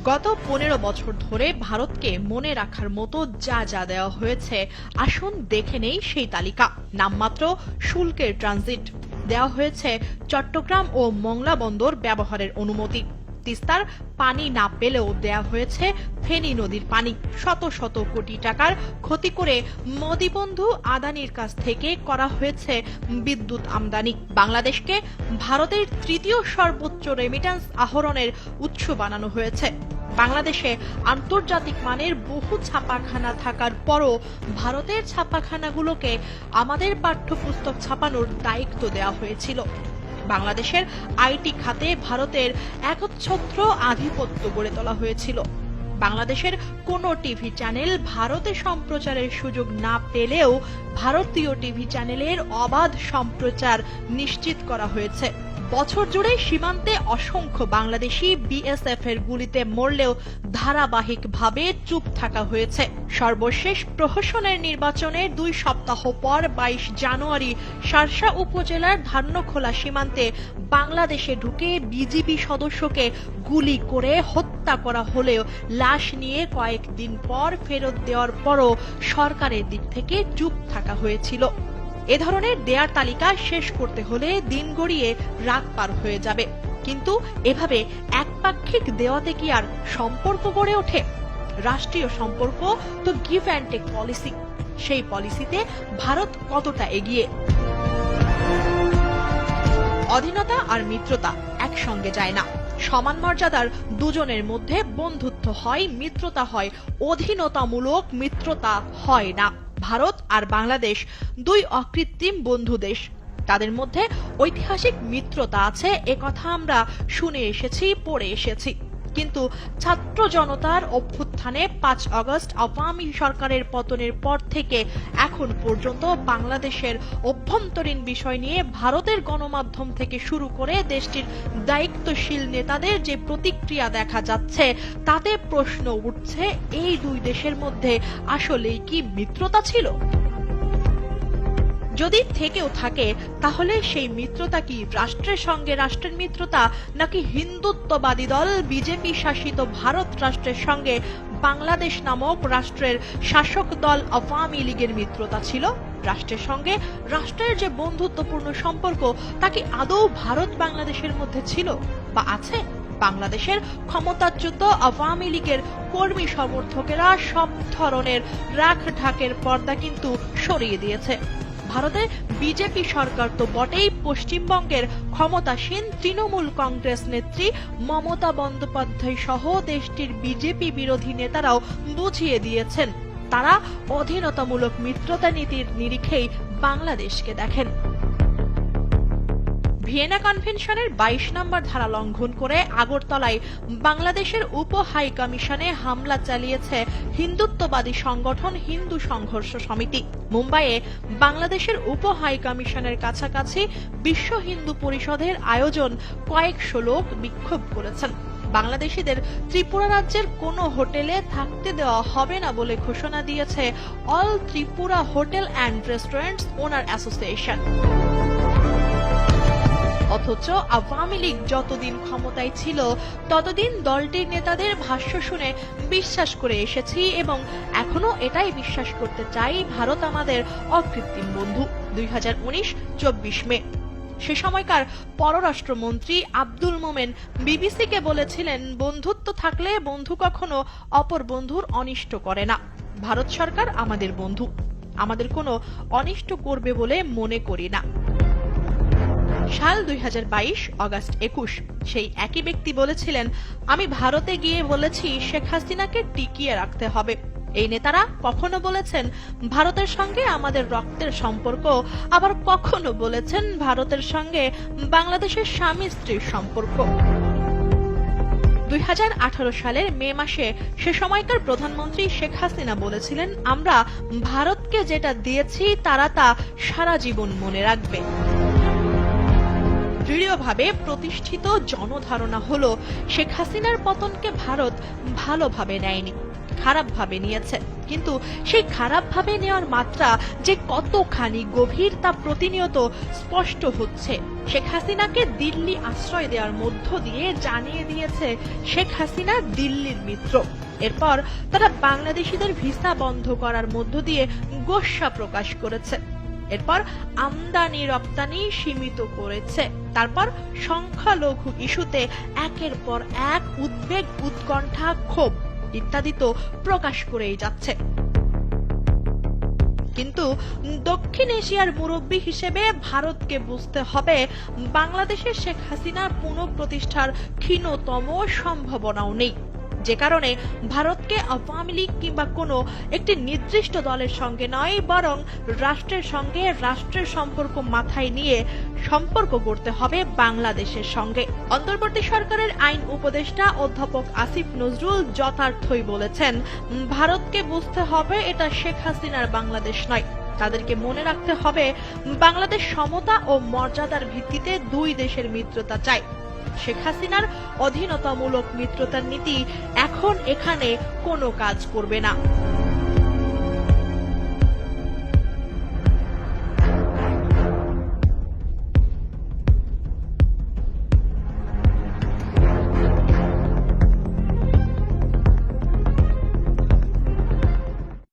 গত ১৫ বছর ধরে ভারতকে মনে রাখার মতো যা যা দেওয়া হয়েছে, আসুন দেখে নেই সেই তালিকা। নামমাত্র শুল্কের ট্রানজিট দেওয়া হয়েছে, চট্টগ্রাম ও মংলা বন্দর ব্যবহারের অনুমতি, তিস্তার পানি না পেলেও দেয়া হয়েছে ফেনী নদীর পানি, শত শত কোটি টাকার ক্ষতি করে মোদি বন্ধু আদানির কাছ থেকে করা হয়েছে বিদ্যুৎ আমদানি। বাংলাদেশকে ভারতের তৃতীয় সর্বোচ্চ রেমিট্যান্স আহরণের উৎস বানানো হয়েছে। বাংলাদেশে আন্তর্জাতিক মানের বহু ছাপাখানা থাকার পরও ভারতের ছাপাখানাগুলোকে আমাদের পাঠ্যপুস্তক ছাপানোর দায়িত্ব দেওয়া হয়েছিল। বাংলাদেশের আইটি খাতে ভারতের একচ্ছত্র আধিপত্য গড়ে তোলা হয়েছিল। বাংলাদেশের কোনো টিভি চ্যানেল ভারতে সম্প্রচারের সুযোগ না পেলেও ভারতীয় টিভি চ্যানেলের অবাধ সম্প্রচার নিশ্চিত করা হয়েছে। বছর জুড়ে সীমান্তে অসংখ্য বাংলাদেশি বিএসএফ এর গুলিতে মরলেও ধারাবাহিকভাবে চুপ থাকা হয়েছে। সর্বশেষ প্রহসনের নির্বাচনের 2 সপ্তাহ পর 22 জানুয়ারি শার্শা উপজেলার ধান্যখোলা সীমান্তে বাংলাদেশে ঢুকে বিজিবি সদস্যকে গুলি করে হত্যা করা হলেও লাশ নিয়ে কয়েকদিন পর ফেরত দেওয়ার পরও সরকারের দিক থেকে চুপ থাকা হয়েছিল। এ ধরনের দেয়ার তালিকা শেষ করতে হলে দিন গড়িয়ে রাত পার হয়ে যাবে, কিন্তু এভাবে একপাক্ষিক দেওয়াতে কি আর সম্পর্ক গড়ে ওঠে? রাষ্ট্রীয় সম্পর্ক তো গিভ অ্যান্ড টেক পলিসি। সেই পলিসিতে ভারত কতটা এগিয়ে? অধীনতা আর মিত্রতা একসঙ্গে যায় না। সমান মর্যাদার দুজনের মধ্যে বন্ধুত্ব হয়, মিত্রতা হয়, অধীনতামূলক মিত্রতা হয় না। ভারত আর বাংলাদেশ 2 অকৃত্রিম বন্ধু দেশ। তাদের মধ্যে ঐতিহাসিক মিত্রতা আছে, একথা আমরা শুনে এসেছি, পড়ে এসেছি। কিন্তু ছাত্র জনতার অভ্যুত্থানে 5 আগস্ট আওয়ামী সরকারের পতনের পর থেকে এখন পর্যন্ত বাংলাদেশের অভ্যন্তরীণ বিষয় নিয়ে ভারতের গণমাধ্যম থেকে শুরু করে দেশটির দায়িত্বশীল নেতাদের যে প্রতিক্রিয়া দেখা যাচ্ছে, তাতে প্রশ্ন উঠছে, এই 2 দেশের মধ্যে আসলেই কি মিত্রতা ছিল? যদি থেকেও থাকে, তাহলে সেই মিত্রতা কি রাষ্ট্রের সঙ্গে রাষ্ট্রের মিত্রতা, নাকি হিন্দুত্ববাদী দল বিজেপি শাসিত ভারত রাষ্ট্রের সঙ্গে বাংলাদেশ নামক রাষ্ট্রের শাসক দল আওয়ামী লীগের মিত্রতা ছিল? রাষ্ট্রের সঙ্গে রাষ্ট্রের যে বন্ধুত্বপূর্ণ সম্পর্ক, তা কি আদৌ ভারত বাংলাদেশের মধ্যে ছিল বা আছে? বাংলাদেশের ক্ষমতাচ্যুত আওয়ামী লীগের কর্মী সমর্থকেরা সব ধরনের রাখ ঢাকের পর্দা কিন্তু সরিয়ে দিয়েছে। ভারতে বিজেপি সরকার তো বটেই, পশ্চিমবঙ্গের ক্ষমতাসীন তৃণমূল কংগ্রেস নেত্রী মমতা বন্দ্যোপাধ্যায় সহ দেশটির বিজেপি বিরোধী নেতারাও বুঝিয়ে দিয়েছেন, তারা অধীনতামূলক মিত্রতা নীতির নিরিখেই বাংলাদেশকে দেখেন। ভিয়েনা কনভেনশনের 22 নম্বর ধারা লঙ্ঘন করে আগরতলায় বাংলাদেশের উপ হাই কমিশনে হামলা চালিয়েছে হিন্দুত্ববাদী সংগঠন হিন্দু সংঘর্ষ সমিতি। মুম্বাইয়ে বাংলাদেশের উপ হাই কমিশনের কাছাকাছি বিশ্ব হিন্দু পরিষদের আয়োজন কয়েকশো লোক বিক্ষোভ করেছেন। বাংলাদেশিদের ত্রিপুরা রাজ্যের কোনো হোটেলে থাকতে দেওয়া হবে না বলে ঘোষণা দিয়েছে all Tripura hotel and restaurants owner association. অথচ আওয়ামী লীগ যতদিন ক্ষমতায় ছিল, ততদিন দলটির নেতাদের ভাষ্য শুনে বিশ্বাস করে এসেছি এবং এখনো এটাই বিশ্বাস করতে চাই, ভারত আমাদের অকৃত্রিম বন্ধু। 2019 24 মে সে সময়কার পররাষ্ট্রমন্ত্রী আব্দুল মোমেন বিবিসিকে বলেছিলেন, বন্ধুত্ব থাকলে বন্ধু কখনো অপর বন্ধুর অনিষ্ট করে না। ভারত সরকার আমাদের বন্ধু, আমাদের কোনো অনিষ্ট করবে বলে মনে করি না। সাল 2022 অগাস্ট 21 সেই একই ব্যক্তি বলেছিলেন, আমি ভারতে গিয়ে বলেছি শেখ হাসিনাকে টিকিয়ে রাখতে হবে। এই নেতারা কখনো বলেছেন ভারতের সঙ্গে আমাদের রক্তের সম্পর্ক, আবার কখনো বলেছেন ভারতের সঙ্গে বাংলাদেশের স্বামী স্ত্রীর সম্পর্ক। 2018 সালের মে মাসে সে সময়কার প্রধানমন্ত্রী শেখ হাসিনা বলেছিলেন, আমরা ভারতকে যেটা দিয়েছি তারা তা সারা জীবন মনে রাখবে। দৃঢ়ভাবে প্রতিষ্ঠিত জনধারণা হলো শেখ হাসিনার পতনকে ভারত ভালোভাবে নেয়নি, খারাপভাবে নিয়েছে। কিন্তু সেই খারাপভাবে নেওয়ার মাত্রা যে কতখানি গভীর তা প্রতিনিয়ত স্পষ্ট হচ্ছে। শেখ হাসিনাকে দিল্লি আশ্রয় দেওয়ার মধ্য দিয়ে জানিয়ে দিয়েছে শেখ হাসিনা দিল্লির মিত্র। এরপর তারা বাংলাদেশিদের ভিসা বন্ধ করার মধ্য দিয়ে গোস্বা প্রকাশ করেছে। এরপর আমদানি রপ্তানি সীমিত করেছে। তারপর সংখ্যালঘু ইস্যুতে একের পর এক উদ্বেগ, উৎকণ্ঠা, ক্ষোভ ইত্যাদি তো প্রকাশ করেই যাচ্ছে। কিন্তু দক্ষিণ এশিয়ার মুরব্বী হিসেবে ভারতকে বুঝতে হবে, বাংলাদেশের শেখ হাসিনার পুনঃপ্রতিষ্ঠার ক্ষীণতম সম্ভাবনাও নেই। যে কারণে ভারতকে আওয়ামী লীগ কিংবা কোনো একটি নির্দিষ্ট দলের সঙ্গে নয়, বরং রাষ্ট্রের সঙ্গে রাষ্ট্রের সম্পর্ক মাথায় নিয়ে সম্পর্ক গড়তে হবে বাংলাদেশের সঙ্গে। অন্তর্বর্তী সরকারের আইন উপদেষ্টা অধ্যাপক আসিফ নজরুল যথার্থই বলেছেন, ভারতকে বুঝতে হবে এটা শেখ হাসিনার বাংলাদেশ নয়। তাদেরকে মনে রাখতে হবে, বাংলাদেশ সমতা ও মর্যাদার ভিত্তিতে দুই দেশের মিত্রতা চায়। শেখ হাসিনার অধীনতামূলক মিত্রতার নীতি এখন এখানে কোনো কাজ করবে না।